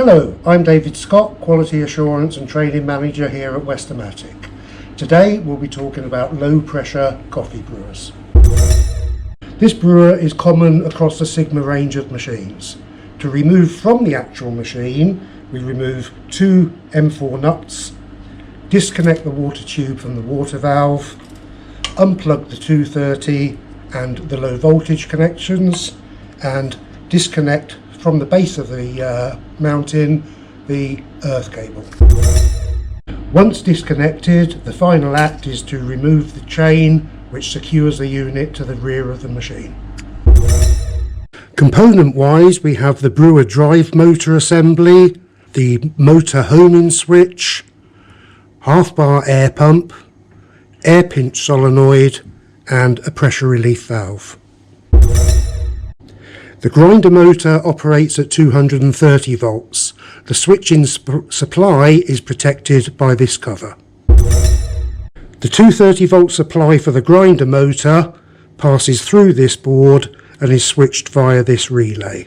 Hello, I'm David Scott, Quality Assurance and Training Manager here at Westomatic. Today we'll be talking about low pressure coffee brewers. This brewer is common across the Sigma range of machines. To remove from the actual machine, we remove two M4 nuts, disconnect the water tube from the water valve, unplug the 230 and the low voltage connections, and disconnect from the base of the mounting the earth cable. Once disconnected, the final act is to remove the chain which secures the unit to the rear of the machine. Component wise, we have the brewer drive motor assembly, the motor homing switch, half bar air pump, air pinch solenoid and a pressure relief valve. The grinder motor operates at 230 volts. The switching supply is protected by this cover. The 230 volt supply for the grinder motor passes through this board and is switched via this relay.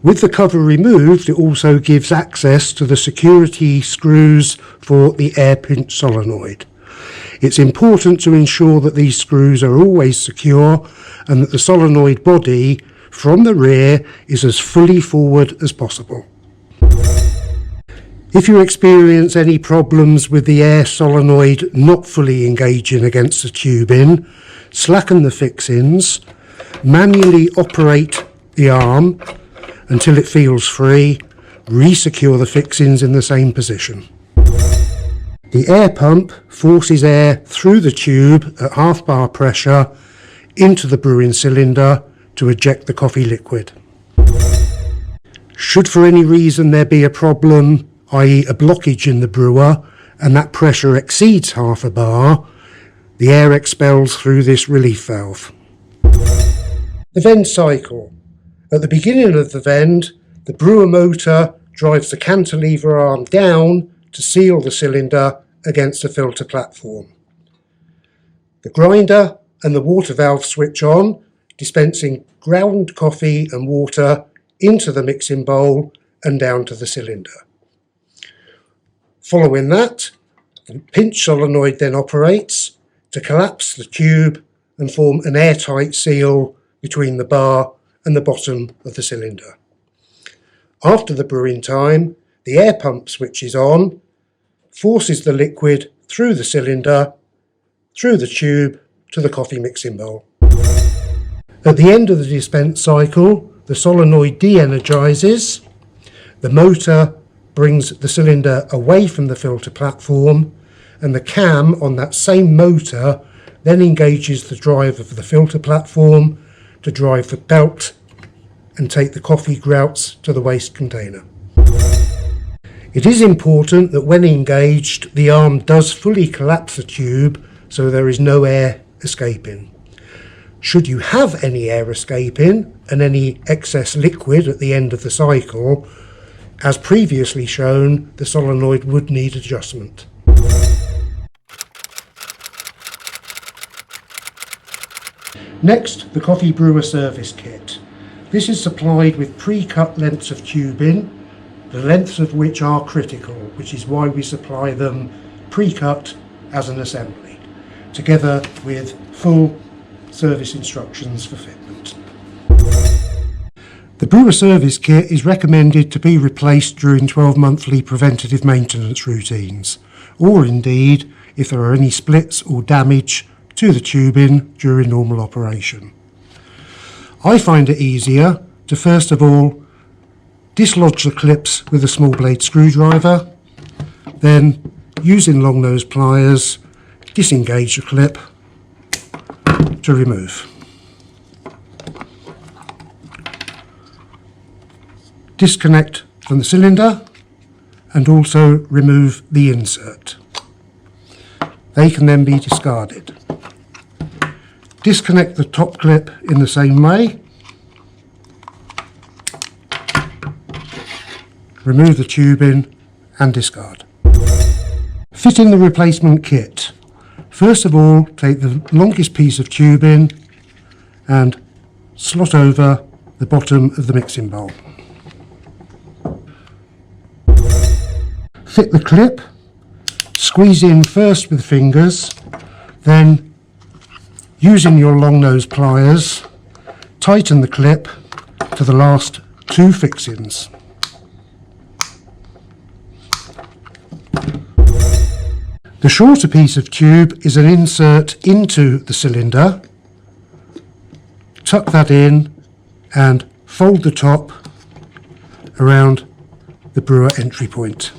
With the cover removed, it also gives access to the security screws for the air pinch solenoid. It's important to ensure that these screws are always secure and that the solenoid body from the rear is as fully forward as possible. If you experience any problems with the air solenoid not fully engaging against the tubing, slacken the fixings, manually operate the arm until it feels free, re-secure the fixings in the same position. The air pump forces air through the tube at half bar pressure into the brewing cylinder to eject the coffee liquid. Should for any reason there be a problem, i.e. a blockage in the brewer, and that pressure exceeds half a bar, the air expels through this relief valve. The vent cycle. At the beginning of the vent, the brewer motor drives the cantilever arm down to seal the cylinder against the filter platform. The grinder and the water valve switch on, dispensing ground coffee and water into the mixing bowl and down to the cylinder. Following that, the pinch solenoid then operates to collapse the tube and form an airtight seal between the bar and the bottom of the cylinder. After the brewing time, the air pump switches on, forces the liquid through the cylinder, through the tube to the coffee mixing bowl. At the end of the dispense cycle, the solenoid de-energizes, the motor brings the cylinder away from the filter platform, and the cam on that same motor then engages the drive of the filter platform to drive the belt and take the coffee grouts to the waste container. It is important that when engaged, the arm does fully collapse the tube so there is no air escaping. Should you have any air escaping and any excess liquid at the end of the cycle, as previously shown, the solenoid would need adjustment. Next, the coffee brewer service kit. This is supplied with pre-cut lengths of tubing, the lengths of which are critical, which is why we supply them pre-cut as an assembly, together with full service instructions for fitment. The brewer service kit is recommended to be replaced during 12 monthly preventative maintenance routines, or indeed if there are any splits or damage to the tubing during normal operation. I find it easier to first of all dislodge the clips with a small blade screwdriver, then using long nose pliers disengage the clip to remove. Disconnect from the cylinder and also remove the insert. They can then be discarded. Disconnect the top clip in the same way. Remove the tubing and discard. Fitting the replacement kit. First of all, take the longest piece of tubing and slot over the bottom of the mixing bowl. fit the clip, squeeze in first with fingers, then using your long nose pliers, tighten the clip to the last two fixings. The shorter piece of tube is an insert into the cylinder. Tuck that in and fold the top around the brewer entry point.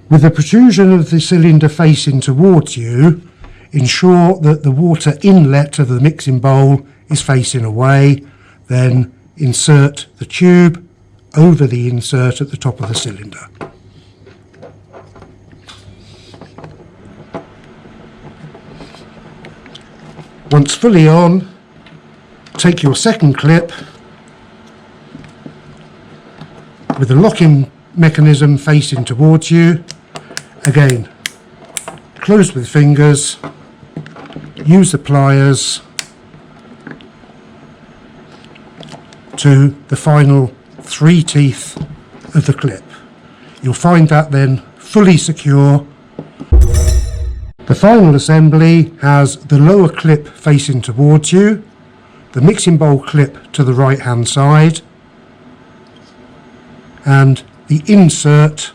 With the protrusion of the cylinder facing towards you, ensure that the water inlet of the mixing bowl is facing away, then insert the tube over the insert at the top of the cylinder. Once fully on, take your second clip with the locking mechanism facing towards you. Again, close with fingers, use the pliers to the final 3 teeth of the clip. You'll find that then fully secure. The final assembly has the lower clip facing towards you, the mixing bowl clip to the right hand side, and the insert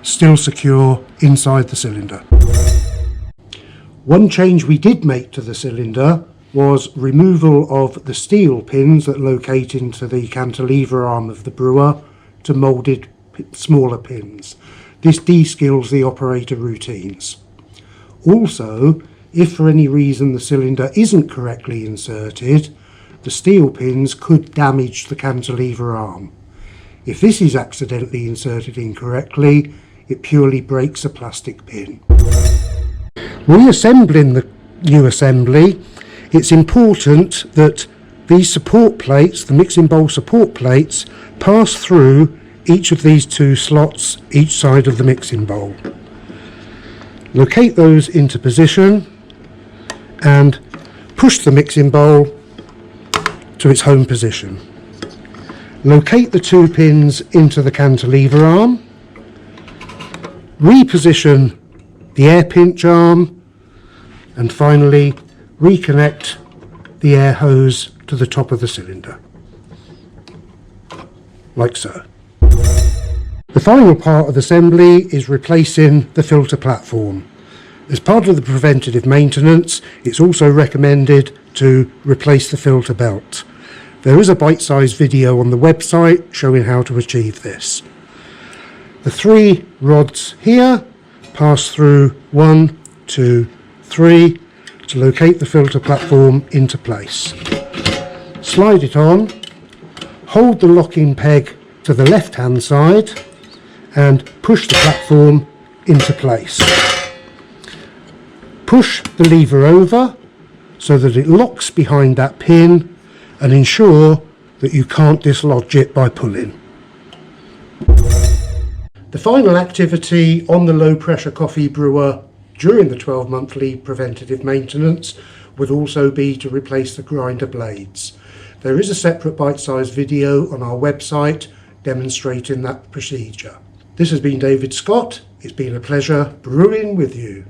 still secure inside the cylinder. One change we did make to the cylinder was removal of the steel pins that locate into the cantilever arm of the brewer to moulded smaller pins. This de-skills the operator routines. Also, if for any reason the cylinder isn't correctly inserted, the steel pins could damage the cantilever arm. If this is accidentally inserted incorrectly, it purely breaks a plastic pin. Reassembling the new assembly, it's important that these support plates, the mixing bowl support plates, pass through each of these 2 slots each side of the mixing bowl. Locate those into position and push the mixing bowl to its home position. Locate the 2 pins into the cantilever arm. Reposition the air pinch arm, and finally reconnect the air hose to the top of the cylinder, like so. The final part of the assembly is replacing the filter platform. As part of the preventative maintenance, it's also recommended to replace the filter belt. There is a bite-sized video on the website showing how to achieve this. The 3 rods here pass through 1, 2, 3 to locate the filter platform into place. Slide it on, hold the locking peg to the left hand side and push the platform into place. Push the lever over so that it locks behind that pin and ensure that you can't dislodge it by pulling. The final activity on the low pressure coffee brewer during the 12-monthly preventative maintenance would also be to replace the grinder blades. There is a separate bite-sized video on our website demonstrating that procedure. This has been David Scott. It's been a pleasure brewing with you.